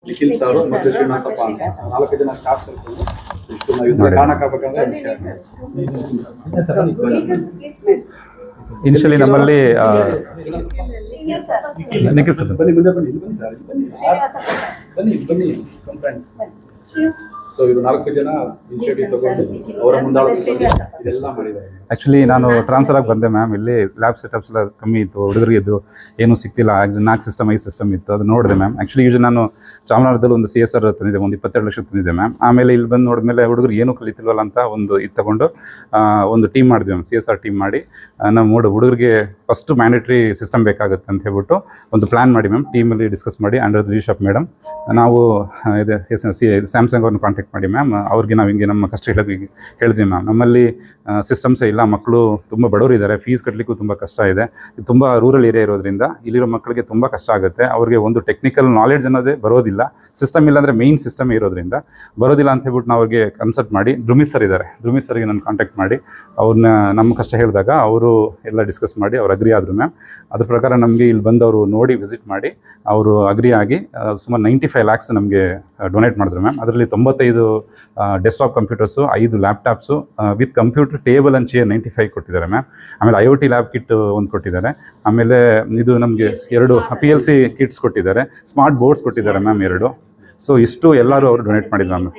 Nikhil sir ಮತ್ತು ಶ್ರೀನಿವಾಸಪ್ಪ ಅಂತ 4 ಜನ ಸ್ಟಾಫ್ ಇರ್ತಾರೆ. ಇಷ್ಟು ನಾವು ಇದನ್ನ ಕಾಣಕ್ಕಾಗಬೇಕಂದ್ರೆ ಇನಿಷಿಯಲಿ ನಮ್ಮಲ್ಲಿ ನಿಖಿಲ್ ಸರ್ ಬನ್ನಿ ಮುಂದೆ ಬನ್ನಿ ಇಲ್ಲಿ ಬನ್ನಿ ಸರ್ ಬನ್ನಿ ಸೊ ಇದು 4 ಜನ ಇನಿಷಿಯೇಟಿವ್ ತಗೊಂಡು ಅವರ ಮುಂದಾಳತ್ವದಲ್ಲಿ ಇದೆಲ್ಲ ಮಾಡಿದ್ದಾರೆ. ಆ್ಯಕ್ಚುಲಿ ನಾನು ಟ್ರಾನ್ಸ್ಫರ್ ಆಗಿ ಬಂದೆ ಮ್ಯಾಮ್. ಇಲ್ಲಿ ಲ್ಯಾಬ್ ಸೆಟಪ್ಸ್ ಎಲ್ಲ ಕಮ್ಮಿ ಇತ್ತು, ಹುಡುಗರಿಗೆ ಇದ್ದು ಏನೂ ಸಿಕ್ತಿಲ್ಲ. 4 ಸಿಸ್ಟಮ್ 5 ಸಿಸ್ಟಮ್ ಇತ್ತು, ಅದು ನೋಡಿದೆ ಮ್ಯಾಮ್. ಆ್ಯಕ್ಚುಲಿ ಯೂಶಲಿ ನಾನು ಚಾಮರಾಜದಲ್ಲಿ ಒಂದು CSR ತಂದಿದ್ದೆ, ಒಂದು 22 ಲಕ್ಷ ತಂದಿದ್ದೆ ಮ್ಯಾಮ್. ಆಮೇಲೆ ಇಲ್ಲಿ ಬಂದು ನೋಡಿದ್ಮೇಲೆ ಹುಡುಗರು ಏನೂ ಕಲಿತಿಲ್ವಲ್ಲ ಅಂತ ಒಂದು ಇದು ತಗೊಂಡು ಒಂದು ಟೀಮ್ ಮಾಡಿದ್ವಿ ಮ್ಯಾಮ್, CSR ಟೀಮ್ ಮಾಡಿ ನಮ್ಮ ಹುಡುಗರಿಗೆ ಫಸ್ಟ್ ಮ್ಯಾಂಡೇಟ್ರಿ ಸಿಸ್ಟಮ್ ಬೇಕಾಗುತ್ತೆ ಅಂತ ಹೇಳ್ಬಿಟ್ಟು ಒಂದು ಪ್ಲ್ಯಾನ್ ಮಾಡಿ ಮ್ಯಾಮ್, ಟೀಮಲ್ಲಿ ಡಿಸ್ಕಸ್ ಮಾಡಿ ಅಂಡರ್ ದಿ ಶಾಪ್ ಮೇಡಮ್ ನಾವು ಇದು ಸ್ಯಾಮ್ಸಂಗ್ ಅವ್ರನ್ನ ಕಾಂಟ್ಯಾಕ್ಟ್ ಮಾಡಿ ಮ್ಯಾಮ್. ಅವ್ರಿಗೆ ನಾವು ಹಿಂಗೆ ನಮ್ಮ ಕಷ್ಟ ಹೇಳಿದ್ವಿ ಮ್ಯಾಮ್. ನಮ್ಮಲ್ಲಿ ಸಿಸ್ಟಮ್ಸೇ ಇಲ್ಲ, ಮಕ್ಕಳು ತುಂಬ ಬಡವರು ಇದ್ದಾರೆ, ಫೀಸ್ ಕಟ್ಟಲಿಕ್ಕೂ ತುಂಬ ಕಷ್ಟ ಇದೆ. ತುಂಬ ರೂರಲ್ ಏರಿಯಾ ಇರೋದ್ರಿಂದ ಇಲ್ಲಿರೋ ಮಕ್ಕಳಿಗೆ ತುಂಬ ಕಷ್ಟ ಆಗುತ್ತೆ. ಅವ್ರಿಗೆ ಒಂದು ಟೆಕ್ನಿಕಲ್ ನಾಲೆಡ್ಜ್ ಅನ್ನೋದೇ ಬರೋದಿಲ್ಲ, ಸಿಸ್ಟಮ್ ಇಲ್ಲಾಂದರೆ ಮೇಯ್ನ್ ಸಿಸ್ಟಮ್ ಇರೋದ್ರಿಂದ ಬರೋದಿಲ್ಲ ಅಂತ ಹೇಳ್ಬಿಟ್ಟು ನಾವು ಅವ್ರಿಗೆ ಕನ್ಸಲ್ಟ್ ಮಾಡಿ ಧ್ರುಮಿ ಸರ್ ಇದ್ದಾರೆ, ಧ್ರುಮಿ ಸರ್ಗೆ ನಾನು ಕಾಂಟ್ಯಾಕ್ಟ್ ಮಾಡಿ ಅವ್ರನ್ನ ನಮ್ಮ ಕಷ್ಟ ಹೇಳಿದಾಗ ಅವರು ಎಲ್ಲ ಡಿಸ್ಕಸ್ ಮಾಡಿ ಅವ್ರು ಅಗ್ರಿ ಆದರು ಮ್ಯಾಮ್. ಅದ್ರ ಪ್ರಕಾರ ನಮಗೆ ಇಲ್ಲಿ ಬಂದು ಅವರು ನೋಡಿ ವಿಸಿಟ್ ಮಾಡಿ ಅವರು ಅಗ್ರಿ ಆಗಿ ಸುಮಾರು 95 lakhs ನಮಗೆ ಡೊನೇಟ್ ಮಾಡಿದ್ರು ಮ್ಯಾಮ್. ಅದರಲ್ಲಿ 95 desktop computers, 5 laptops with computer table and chair 95 ಕೊಟ್ಟಿದ್ದಾರೆ ಮ್ಯಾಮ್. ಆಮೇಲೆ IoT ಲ್ಯಾಬ್ ಕಿಟ್ ಒಂದು ಕೊಟ್ಟಿದ್ದಾರೆ. ಆಮೇಲೆ ಇದು ನಮಗೆ 2 PLC ಕಿಟ್ಸ್ ಕೊಟ್ಟಿದ್ದಾರೆ, ಸ್ಮಾರ್ಟ್ ಬೋರ್ಡ್ಸ್ ಕೊಟ್ಟಿದ್ದಾರೆ ಮ್ಯಾಮ್ 2. ಸೊ ಇಷ್ಟು ಎಲ್ಲರೂ ಅವರು ಡೊನೇಟ್ ಮಾಡಿದ್ರು ಮ್ಯಾಮ್.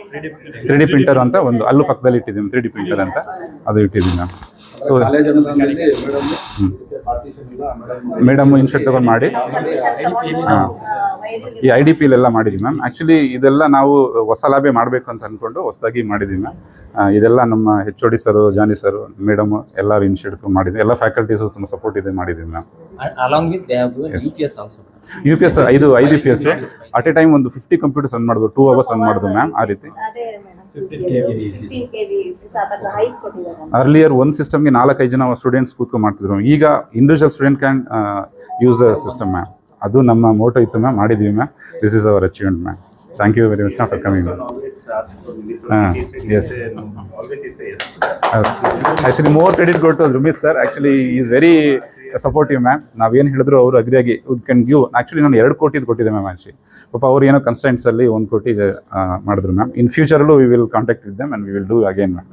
3D ಪ್ರಿಂಟರ್ ಅಂತ ಒಂದು ಅಲ್ಲೂ ಪಕ್ಕದಲ್ಲಿ ಇಟ್ಟಿದ್ದೀವಿ, 3D ಪ್ರಿಂಟರ್ ಅಂತ ಅದು ಇಟ್ಟಿದ್ದೀವಿ ಮ್ಯಾಮ್. ಸೊ ಮೇಡಮ್ ಇನ್ಶರ್ಟ್ ತಗೊಂಡು ಮಾಡಿ ಈ IDP ಎಲ್ಲ ಮಾಡಿದ್ವಿ ಮ್ಯಾಮ್. ಆ್ಯಕ್ಚುಲಿ ಇದೆಲ್ಲ ನಾವು ಹೊಸ ಲ್ಯಾಬೇ ಮಾಡಬೇಕು ಅಂತ ಅಂದ್ಕೊಂಡು ಹೊಸದಾಗಿ ಮಾಡಿದ್ವಿ ಮ್ಯಾಮ್. ಇದೆಲ್ಲ ನಮ್ಮ HOD ಸರು, ಜಾನಿ ಸರು, ಮೇಡಮು ಎಲ್ಲರೂ ಇನ್ಶರ್ಟ್ ತಗೊಂಡು ಮಾಡಿದ್ವಿ. ಎಲ್ಲ ಫ್ಯಾಕಲ್ಟೀಸು ತುಂಬ ಸಪೋರ್ಟ್ ಇದೆ ಮಾಡಿದ್ವಿ ma'am. UPS 5 UPS at A time ಒಂದು 50 ಕಂಪ್ಯೂಟರ್ಸ್ ರನ್ ಮಾಡಿದ್ರು, 2 hours ರನ್ ಮಾಡಿದ್ರು ಮ್ಯಾಮ್. ಆ ರೀತಿ ಅರ್ಲಿಯರ್ ಒಂದು ಸಿಸ್ಟಮ್ಗೆ 4-5 ಜನ ಸ್ಟೂಡೆಂಟ್ಸ್ ಕೂತ್ಕೊಂಡು ಮಾಡ್ತಿದ್ರು. ಈಗ individual student can use the system ma'am. ಅದು ನಮ್ಮ ಮೋಟೋ ಇತ್ತು ಮ್ಯಾಮ್, ಮಾಡಿದ್ವಿ ma'am. This is our achievement ma'am. Thank you very much for coming ma'am. Yes. Actually more credit go to Rumesh sir. Actually he is very supportive ma'am. ನಾವೇನು ಹೇಳಿದ್ರು ಅವರು ಅಗ್ರಿಯಾಗಿ can give. Actually ನಾನು 2 ಕೋಟಿ ಕೊಟ್ಟಿದ್ದೆ ma'am. Actually ಪಾಪ ಅವ್ರು ಏನೋ ಕನ್ಸ್ಟೆಂಟ್ಸಲ್ಲಿ 1 ಕೋಟಿ ಮಾಡಿದ್ರು ಮ್ಯಾಮ್. ಇನ್ ಫ್ಯೂಚರಲ್ಲೂ we will contact with them and we will do again ma'am.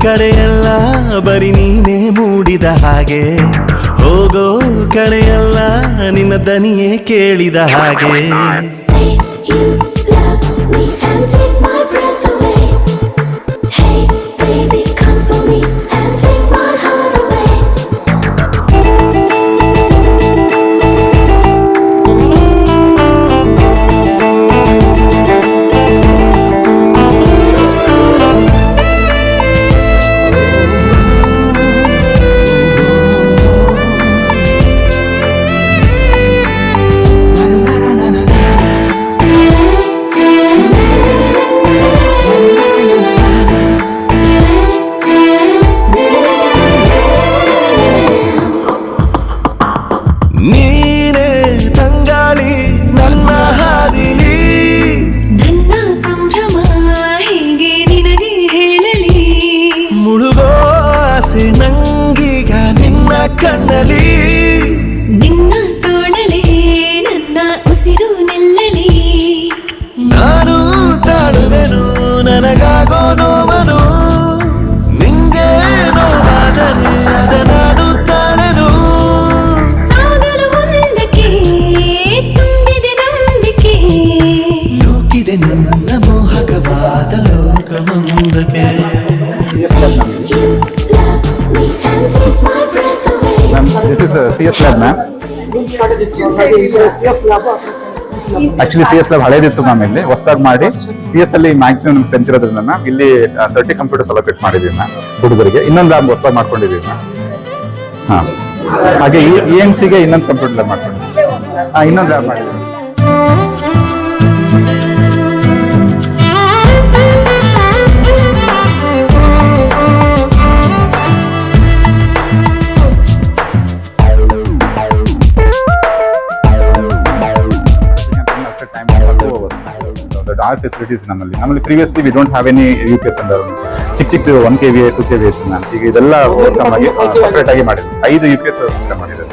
ಕಡೆಯೆಲ್ಲ ಬರಿ ನೀನೇ ಮೂಡಿದ ಹಾಗೆ, ಹೋಗೋ ಕಡೆಯಲ್ಲ ನಿನ್ನ ದನಿಯೇ ಕೇಳಿದ ಹಾಗೆ. ನೀನೇ ತಂಗಾಳಿ ನನ್ನ ಹಾದಿಲಿ, ನನ್ನ ಸಂಭ್ರಮ ಹೀಗೆ ನಿನಗೆ ಹೇಳಲಿ. ಮುಳುಗೋ ಆಸೆ ನಂಗೀಗ ನಿನ್ನ ಕಣ್ಣಲಿ, ನಿನ್ನ ತೋಳಲೇ ನನ್ನ ಉಸಿರು ನಿಲ್ಲಲಿ. ನಾನು ತಾಳುವೆನು ನನಗಾಗೋ ನೋವನು, ನಿಂಗೆ ನೋವಾದರೆ ಅದ ನಾನು ತಾಳೆನು. This is CS lab, ma'am. Actually CS lab ಹಳೇದಿತ್ತು ಮ್ಯಾಮ್, ಇಲ್ಲಿ ಹೊಸದಾಗಿ ಮಾಡಿ CS ಅಲ್ಲಿ ಮ್ಯಾಕ್ಸಿಮಮ್ ಸ್ಟ್ರೆಂತ್ ಇರೋದ್ರಿಂದ ಮ್ಯಾಮ್ ಇಲ್ಲಿ 30 ಕಂಪ್ಯೂಟರ್ಸ್ ಅಲೋಕೇಟ್ ಮಾಡಿದೀವಿ ಮ್ಯಾಮ್ ಹುಡುಗರಿಗೆ. ಇನ್ನೊಂದು ಲ್ಯಾಬ್ ಹೊಸದಾಗಿ ಮಾಡ್ಕೊಂಡಿದೀವಿ ಮ್ಯಾಮ್. ಹಾಂ, ಹಾಗೆ ENC ಗೆ ಇನ್ನೊಂದು ಕಂಪ್ಯೂಟರ್ ಲ್ಯಾಬ್ ಮಾಡ್ಕೊಂಡಿದ್ದೀವಿ. ಇನ್ನೊಂದು ಲ್ಯಾಬ್ ಮಾಡಿದ್ದೀವಿ. ಫೆಸಿಲಿಟೀಸ್ ನಮ್ಮಲ್ಲಿ previously we don't have any UPS under ಚಿಕ್ಕ 1 KVA 2 KVA ಇತ್ತು ಮ್ಯಾಮ್. ಈಗ ಇದೆಲ್ಲ ಓವರ್ಕಮ್ ಆಗಿ ಸಪರೇಟ್ ಆಗಿ ಮಾಡಿದ್ವಿ. 5 UPS ಸಪರೇಟ್ ಮಾಡಿದ್ದಾರೆ.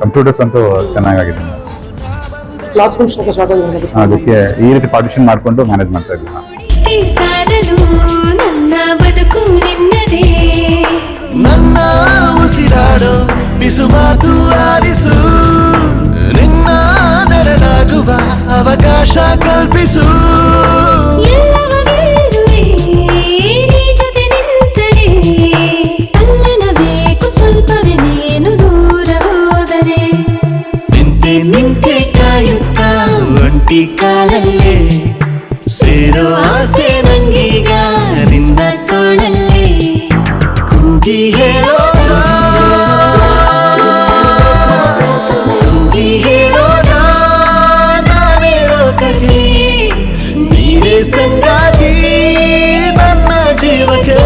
ಕಂಪ್ಯೂಟರ್ಸ್ ಅಂತೂ ಚೆನ್ನಾಗಿದೆ. ಅದಕ್ಕೆ ಈ ರೀತಿ ಪಾರ್ಟಿಷನ್ ಮಾಡ್ಕೊಂಡು ಮ್ಯಾನೇಜ್ ಮಾಡ್ತಾ ಇದ್ವಿ ಮ್ಯಾಮ್. ನನ್ನ ಬದುಕು ನಿನ್ನದೇ, ನನ್ನ ಉಸಿರಾಡೋ ಬಿಸು ಮಾತು ಆಲಿಸು, ನಿನ್ನ ನೆರಳಾಗುವ ಅವಕಾಶ ಕಲ್ಪಿಸು. ಎಲ್ಲವ ಗೆಲ್ಲುವೆ ನೀ ಜೊತೆ ನಿಂತರೆ, ಅಲ್ಲನಬೇಕು ಸ್ವಲ್ಪವೇ ನೀನು ದೂರ ಹೋದರೆ. ನಿಂತೆ ಕಾಯುತ್ತಾ ಒಂಟಿ ಕಾಲಲ್ಲೇ, ಸೇರೋ ಆಸೆ ನಂಗೀಗ ನಿನ್ನ ತೋಳಲ್ಲೇ. ಕೂಗಿ ಹೇಳೋ ನಾನೇ ಲೋಕಕ್ಕೆ, ನೀನೇ ಸಂಗಾತಿ ನನ್ನ ಜೀವಕ್ಕೆ.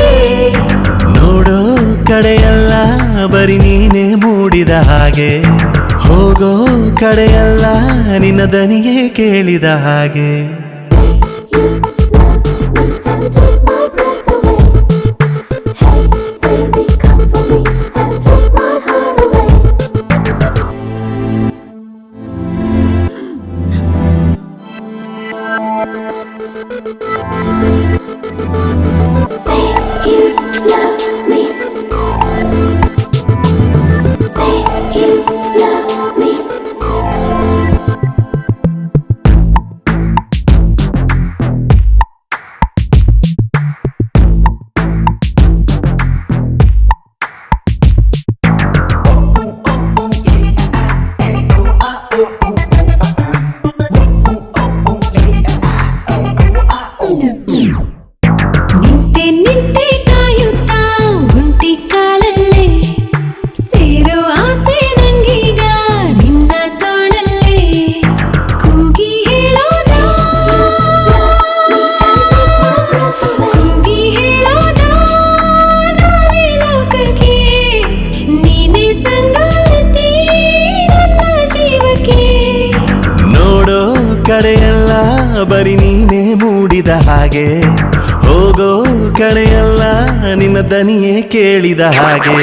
ನೋಡೋ ಕಡೆಯಲ್ಲ ಬರೀ ನೀನೇ ಮೂಡಿದ ಹಾಗೆ, ಹೋಗೋ ಕಡೆಯಲ್ಲ ನಿನ್ನ ದನಿಯೇ ಕೇಳಿದ ಹಾಗೆ. ಕಡೆಯಲ್ಲ ಬರೀ ನೀನೇ ಮೂಡಿದ ಹಾಗೆ, ಹೋಗೋ ಕಡೆಯಲ್ಲ ನಿನ್ನ ದನಿಯೇ ಕೇಳಿದ ಹಾಗೆ.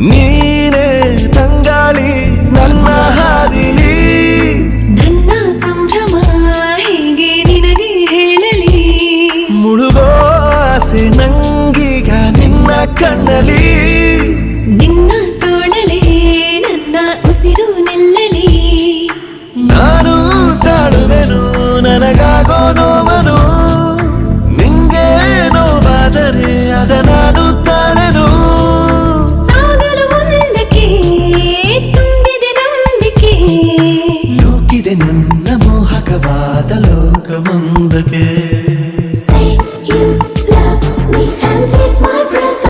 ನೀನೇ ತಂಗಾಳಿ ನನ್ನ ಹಾದಿಲಿ, ನನ್ನ ಸಂಭ್ರಮ ಹೇಗೆ ನಿನಗೆ ಹೇಳಲಿ. ಮುಳುಗೋ ಆಸೆ ನಂಗೀಗ ನಿನ್ನ ಕಣ್ಣಲಿ.